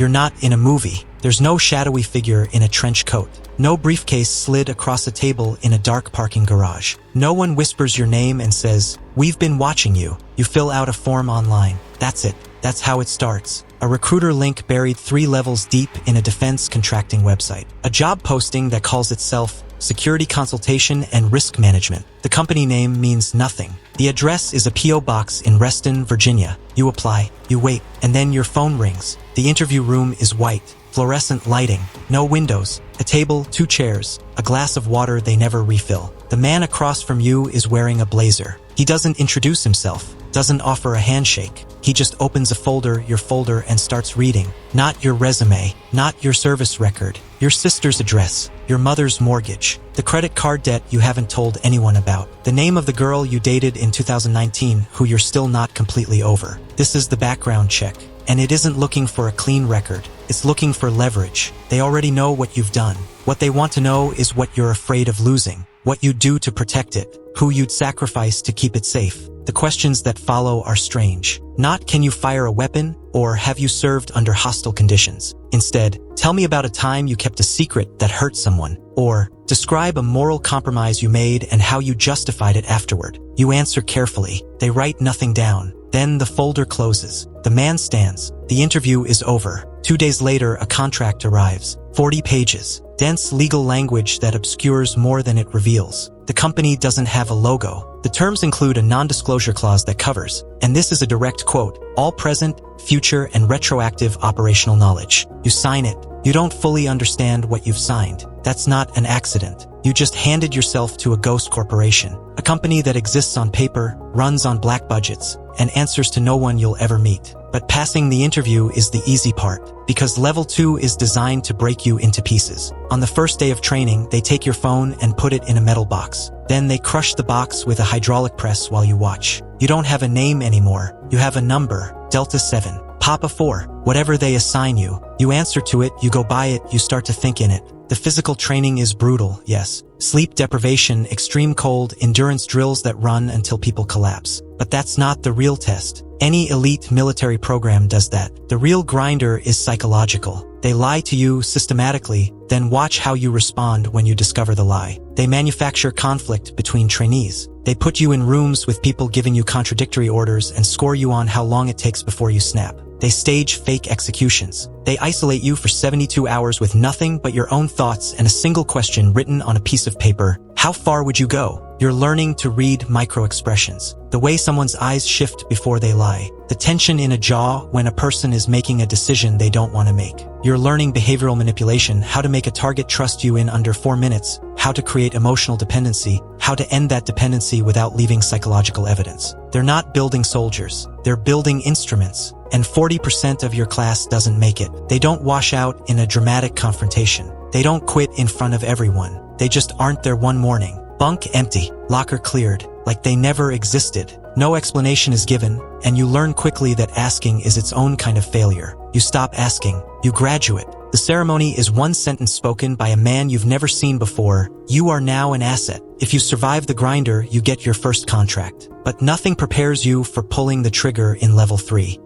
You're not in a movie. There's no shadowy figure in a trench coat. No briefcase slid across a table in a dark parking garage. No one whispers your name and says, "We've been watching you." You fill out a form online. That's it. That's how it starts. A recruiter link buried 3 levels deep in a defense contracting website. A job posting that calls itself Security Consultation and Risk Management. The company name means nothing. The address is a P.O. box in Reston, Virginia. You apply, you wait, and then your phone rings. The interview room is white, fluorescent lighting, no windows, a table, 2 chairs, a glass of water they never refill. The man across from you is wearing a blazer. He doesn't introduce himself, doesn't offer a handshake. He just opens a folder, your folder, and starts reading. Not your resume, not your service record, your sister's address, your mother's mortgage, the credit card debt you haven't told anyone about, the name of the girl you dated in 2019 who you're still not completely over. This is the background check. And it isn't looking for a clean record. It's looking for leverage. They already know what you've done. What they want to know is what you're afraid of losing, what you'd do to protect it, who you'd sacrifice to keep it safe. The questions that follow are strange. Not can you fire a weapon, or have you served under hostile conditions. Instead, tell me about a time you kept a secret that hurt someone, or describe a moral compromise you made and how you justified it afterward. You answer carefully. They write nothing down. Then the folder closes. The man stands. The interview is over. 2 days later, a contract arrives. 40 pages. Dense legal language that obscures more than it reveals. The company doesn't have a logo. The terms include a non-disclosure clause that covers, and this is a direct quote, all present, future, and retroactive operational knowledge. You sign it. You don't fully understand what you've signed. That's not an accident. You just handed yourself to a ghost corporation, a company that exists on paper, runs on black budgets, and answers to no one you'll ever meet. But passing the interview is the easy part, because level 2 is designed to break you into pieces. On the first day of training, they take your phone and put it in a metal box. Then they crush the box with a hydraulic press while you watch. You don't have a name anymore. You have a number, Delta 7, Papa 4, whatever they assign you. You answer to it, you go by it, you start to think in it. The physical training is brutal, yes. Sleep deprivation, extreme cold, endurance drills that run until people collapse. But that's not the real test. Any elite military program does that. The real grinder is psychological. They lie to you systematically, then watch how you respond when you discover the lie. They manufacture conflict between trainees. They put you in rooms with people giving you contradictory orders and score you on how long it takes before you snap. They stage fake executions. They isolate you for 72 hours with nothing but your own thoughts and a single question written on a piece of paper. How far would you go? You're learning to read micro-expressions. The way someone's eyes shift before they lie. The tension in a jaw when a person is making a decision they don't want to make. You're learning behavioral manipulation, how to make a target trust you in under 4 minutes, how to create emotional dependency, how to end that dependency without leaving psychological evidence. They're not building soldiers. They're building instruments. And 40% of your class doesn't make it. They don't wash out in a dramatic confrontation. They don't quit in front of everyone. They just aren't there one morning. Bunk empty, locker cleared, like they never existed. No explanation is given, and you learn quickly that asking is its own kind of failure. You stop asking. You graduate. The ceremony is one sentence spoken by a man you've never seen before. You are now an asset. If you survive the grinder, you get your first contract. But nothing prepares you for pulling the trigger in level 3.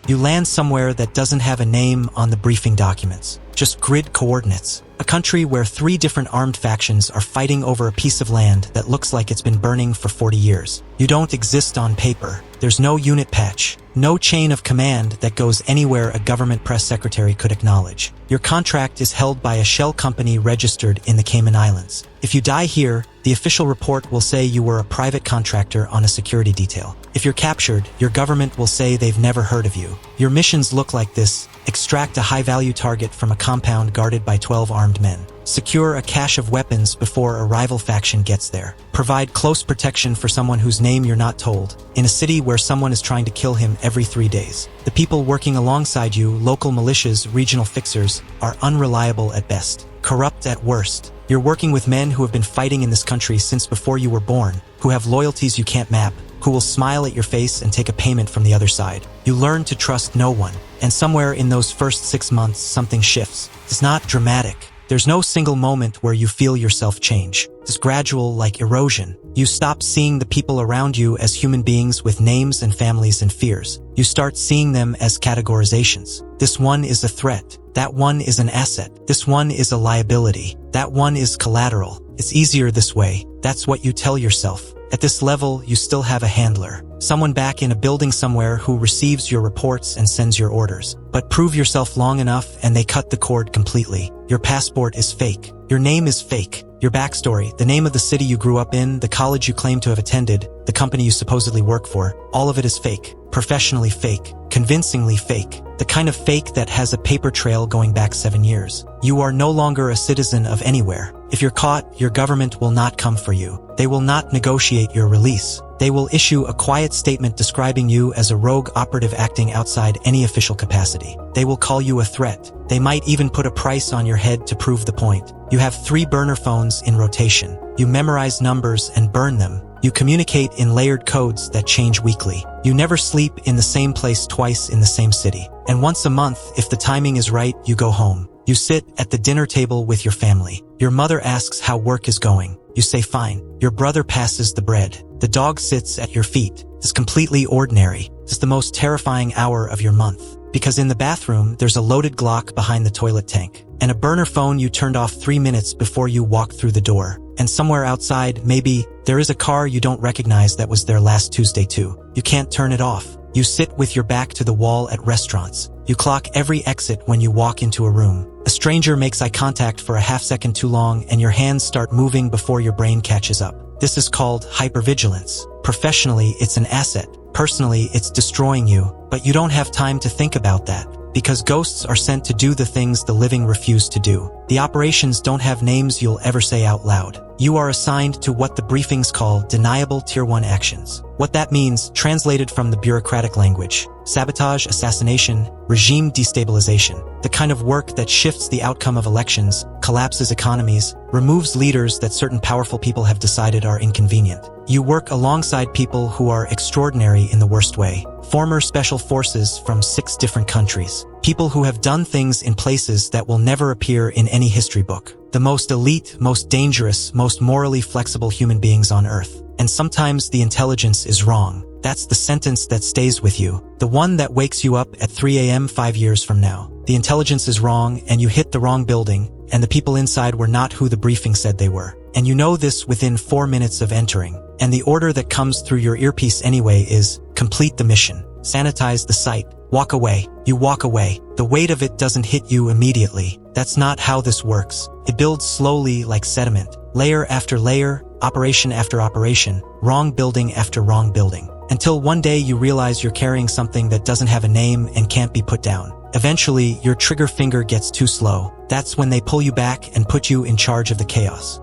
You land somewhere that doesn't have a name on the briefing documents, just grid coordinates. A country where 3 different armed factions are fighting over a piece of land that looks like it's been burning for 40 years. You don't exist on paper. There's no unit patch, no chain of command that goes anywhere a government press secretary could acknowledge. Your contract is held by a shell company registered in the Cayman Islands. If you die here, the official report will say you were a private contractor on a security detail. If you're captured, your government will say they've never heard of you. Your missions look like this: extract a high-value target from a compound guarded by 12 armed men. Secure a cache of weapons before a rival faction gets there. Provide close protection for someone whose name you're not told, in a city where someone is trying to kill him every 3 days. The people working alongside you, local militias, regional fixers, are unreliable at best, corrupt at worst. You're working with men who have been fighting in this country since before you were born, who have loyalties you can't map, who will smile at your face and take a payment from the other side. You learn to trust no one, and somewhere in those first 6 months something shifts. It's not dramatic. There's no single moment where you feel yourself change. is gradual like erosion. You stop seeing the people around you as human beings with names and families and fears. You start seeing them as categorizations. This one is a threat. That one is an asset. This one is a liability. That one is collateral. It's easier this way. That's what you tell yourself. At this level, you still have a handler. Someone back in a building somewhere who receives your reports and sends your orders. But prove yourself long enough and they cut the cord completely. Your passport is fake. Your name is fake. Your backstory, the name of the city you grew up in, the college you claim to have attended, the company you supposedly work for, all of it is fake. Professionally fake. Convincingly fake. The kind of fake that has a paper trail going back 7 years. You are no longer a citizen of anywhere. If you're caught, your government will not come for you. They will not negotiate your release. They will issue a quiet statement describing you as a rogue operative acting outside any official capacity. They will call you a threat. They might even put a price on your head to prove the point. You have 3 burner phones in rotation. You memorize numbers and burn them. You communicate in layered codes that change weekly. You never sleep in the same place twice in the same city. And once a month, if the timing is right, you go home. You sit at the dinner table with your family. Your mother asks how work is going. You say fine. Your brother passes the bread. The dog sits at your feet. It's completely ordinary. It's the most terrifying hour of your month. Because in the bathroom, there's a loaded Glock behind the toilet tank. And a burner phone you turned off 3 minutes before you walked through the door. And somewhere outside, maybe, there is a car you don't recognize that was there last Tuesday too. You can't turn it off. You sit with your back to the wall at restaurants. You clock every exit when you walk into a room. A stranger makes eye contact for a half second too long and your hands start moving before your brain catches up. This is called hypervigilance. Professionally, it's an asset. Personally, it's destroying you, but you don't have time to think about that. Because ghosts are sent to do the things the living refuse to do. The operations don't have names you'll ever say out loud. You are assigned to what the briefings call deniable Tier 1 actions. What that means, translated from the bureaucratic language: sabotage, assassination, regime destabilization. The kind of work that shifts the outcome of elections, collapses economies, removes leaders that certain powerful people have decided are inconvenient. You work alongside people who are extraordinary in the worst way. Former special forces from 6 different countries. People who have done things in places that will never appear in any history book. The most elite, most dangerous, most morally flexible human beings on Earth. And sometimes the intelligence is wrong. That's the sentence that stays with you. The one that wakes you up at 3 a.m. 5 years from now. The intelligence is wrong and you hit the wrong building, and the people inside were not who the briefing said they were. And you know this within 4 minutes of entering. And the order that comes through your earpiece anyway is, complete the mission. Sanitize the site. Walk away. You walk away. The weight of it doesn't hit you immediately. That's not how this works. It builds slowly like sediment. Layer after layer, operation after operation, wrong building after wrong building. Until one day you realize you're carrying something that doesn't have a name and can't be put down. Eventually, your trigger finger gets too slow. That's when they pull you back and put you in charge of the chaos.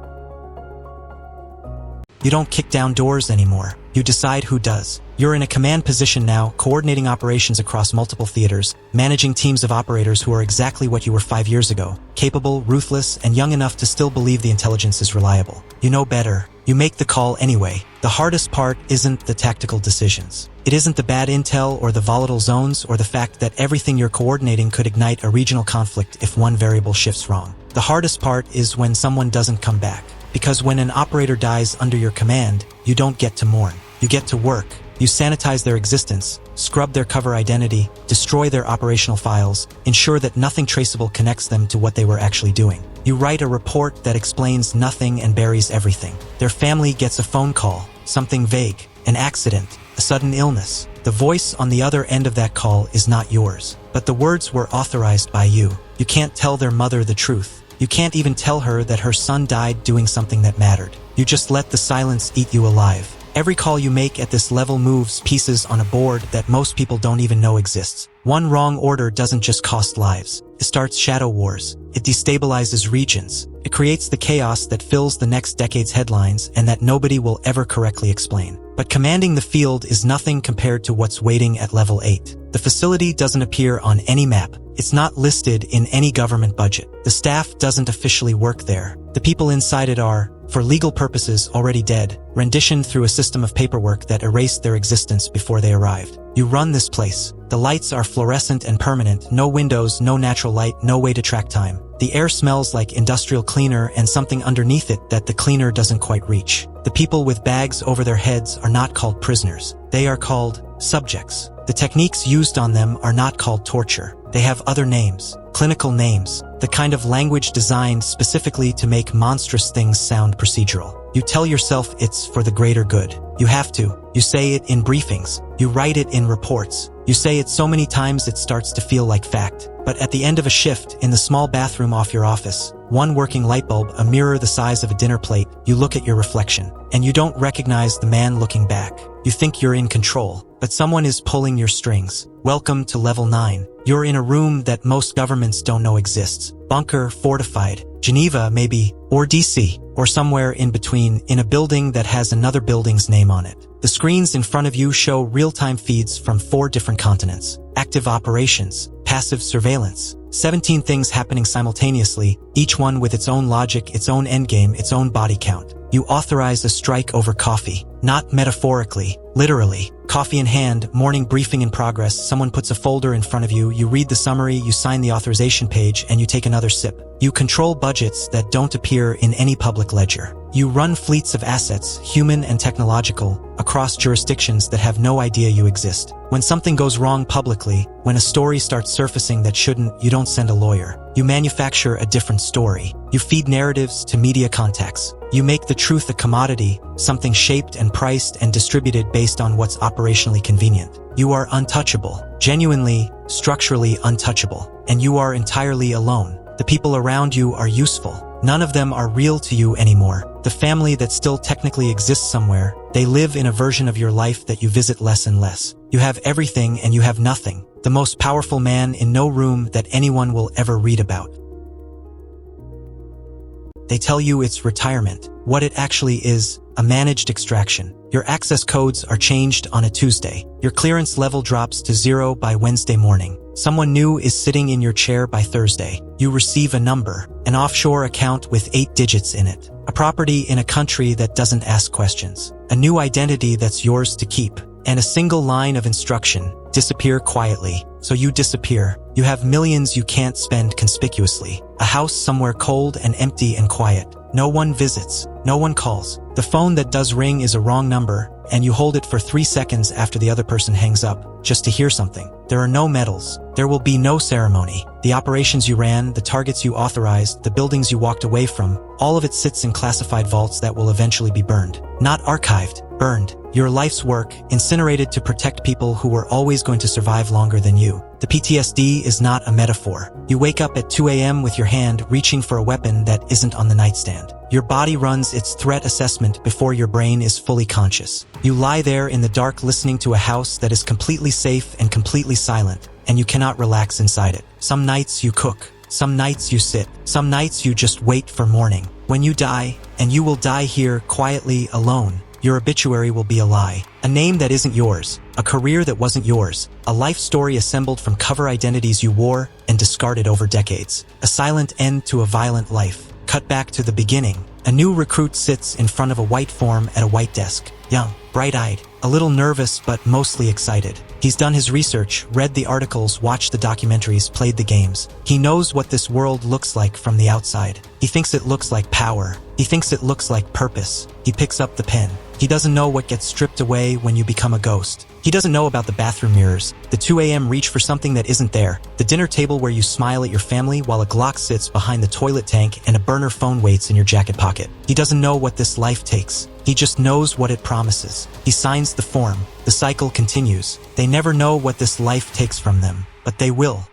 You don't kick down doors anymore. You decide who does. You're in a command position now, coordinating operations across multiple theaters, managing teams of operators who are exactly what you were 5 years ago, capable, ruthless, and young enough to still believe the intelligence is reliable. You know better. You make the call anyway. The hardest part isn't the tactical decisions. It isn't the bad intel or the volatile zones or the fact that everything you're coordinating could ignite a regional conflict if one variable shifts wrong. The hardest part is when someone doesn't come back. Because when an operator dies under your command, you don't get to mourn. You get to work. You sanitize their existence, scrub their cover identity, destroy their operational files, ensure that nothing traceable connects them to what they were actually doing. You write a report that explains nothing and buries everything. Their family gets a phone call, something vague, an accident, a sudden illness. The voice on the other end of that call is not yours, but the words were authorized by you. You can't tell their mother the truth. You can't even tell her that her son died doing something that mattered. You just let the silence eat you alive. Every call you make at this level moves pieces on a board that most people don't even know exists. One wrong order doesn't just cost lives. It starts shadow wars. It destabilizes regions. It creates the chaos that fills the next decade's headlines and that nobody will ever correctly explain. But commanding the field is nothing compared to what's waiting at level 8. The facility doesn't appear on any map. It's not listed in any government budget. The staff doesn't officially work there. The people inside it are for legal purposes already dead, renditioned through a system of paperwork that erased their existence before they arrived. You run this place. The lights are fluorescent and permanent, no windows, no natural light, no way to track time. The air smells like industrial cleaner and something underneath it that the cleaner doesn't quite reach. The people with bags over their heads are not called prisoners. They are called subjects. The techniques used on them are not called torture. They have other names, clinical names, the kind of language designed specifically to make monstrous things sound procedural. You tell yourself it's for the greater good. You have to. You say it in briefings. You write it in reports. You say it so many times it starts to feel like fact. But at the end of a shift, in the small bathroom off your office, one working light bulb, a mirror the size of a dinner plate, you look at your reflection, and you don't recognize the man looking back. You think you're in control, but someone is pulling your strings. Welcome to level 9. You're in a room that most governments don't know exists. Bunker, fortified, Geneva maybe, or DC, or somewhere in between, in a building that has another building's name on it. The screens in front of you show real-time feeds from 4 different continents. Active operations, passive surveillance, 17 things happening simultaneously, each one with its own logic, its own endgame, its own body count. You authorize a strike over coffee. Not metaphorically, literally. Coffee in hand, morning briefing in progress, someone puts a folder in front of you, you read the summary, you sign the authorization page, and you take another sip. You control budgets that don't appear in any public ledger. You run fleets of assets, human and technological, across jurisdictions that have no idea you exist. When something goes wrong publicly, when a story starts surfacing that shouldn't, you don't send a lawyer. You manufacture a different story. You feed narratives to media contacts. You make the truth a commodity, something shaped and priced and distributed based on what's operationally convenient. You are untouchable, genuinely, structurally untouchable, and you are entirely alone. The people around you are useful. None of them are real to you anymore. The family that still technically exists somewhere, they live in a version of your life that you visit less and less. You have everything and you have nothing. The most powerful man in no room that anyone will ever read about. They tell you it's retirement. What it actually is, a managed extraction. Your access codes are changed on a Tuesday. Your clearance level drops to 0 by Wednesday morning. Someone new is sitting in your chair by Thursday. You receive a number, an offshore account with 8 digits in it, a property in a country that doesn't ask questions, a new identity that's yours to keep, and a single line of instruction: disappear quietly. So you disappear. You have millions you can't spend conspicuously. A house somewhere cold and empty and quiet. No one visits. No one calls. The phone that does ring is a wrong number, and you hold it for 3 seconds after the other person hangs up, just to hear something. There are no medals. There will be no ceremony. The operations you ran, the targets you authorized, the buildings you walked away from, all of it sits in classified vaults that will eventually be burned. Not archived, burned. Your life's work, incinerated to protect people who were always going to survive longer than you. The PTSD is not a metaphor. You wake up at 2 a.m. with your hand reaching for a weapon that isn't on the nightstand. Your body runs its threat assessment before your brain is fully conscious. You lie there in the dark listening to a house that is completely safe and completely silent, and you cannot relax inside it. Some nights you cook. Some nights you sit. Some nights you just wait for morning. When you die, and you will die here quietly alone, your obituary will be a lie. A name that isn't yours. A career that wasn't yours. A life story assembled from cover identities you wore and discarded over decades. A silent end to a violent life. Cut back to the beginning. A new recruit sits in front of a white form at a white desk. Young, bright-eyed, a little nervous but mostly excited. He's done his research, read the articles, watched the documentaries, played the games. He knows what this world looks like from the outside. He thinks it looks like power. He thinks it looks like purpose. He picks up the pen. He doesn't know what gets stripped away when you become a ghost. He doesn't know about the bathroom mirrors, the 2 a.m. reach for something that isn't there, the dinner table where you smile at your family while a Glock sits behind the toilet tank and a burner phone waits in your jacket pocket. He doesn't know what this life takes. He just knows what it promises. He signs the form. The cycle continues. They never know what this life takes from them, but they will.